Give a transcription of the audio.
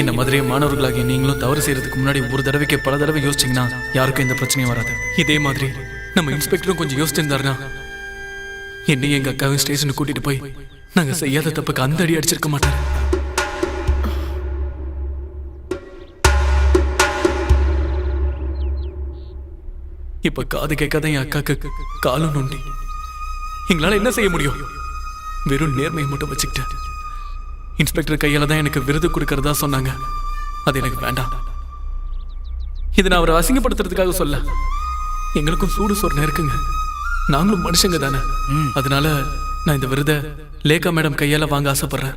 இந்த மாதிரி மாணவர்களாகிய நீங்களும் தவறு செய்யறதுக்கு முன்னாடி ஒரு தடவைக்கு பல தடவை யோசிச்சீங்கன்னா யாருக்கும் எந்த பிரச்சனையும் வராது. இதே மாதிரி நம்ம இன்ஸ்பெக்டரும் கொஞ்சம் யோசிச்சிருந்தாருன்னா என்னையும் எங்க அக்காவையும் ஸ்டேஷனுக்கு கூட்டிட்டு போய் நாங்க செய்யாத தப்புக்கு அந்த அடி அடிச்சிருக்க மாட்டாரு. இப்ப காது கேட்காத என் அக்காக்கு காலும் நொண்டி. எங்களால என்ன செய்ய முடியும்? வெறும் நேர்மையை மட்டும் வச்சுக்கிட்டு இன்ஸ்பெக்டர் கையால தான் எனக்கு விருது கொடுக்கறதா சொன்னாங்க. அது எனக்கு வேண்டாம். இதை நான் அவரை அசிங்கப்படுத்துறதுக்காக சொல்ல. எங்களுக்கும் சூடு சொரணை இருக்குங்க. நாங்களும் மனுஷங்க தானே. அதனால நான் இந்த விருதை லேகா மேடம் கையால வாங்க ஆசைப்படுறேன்.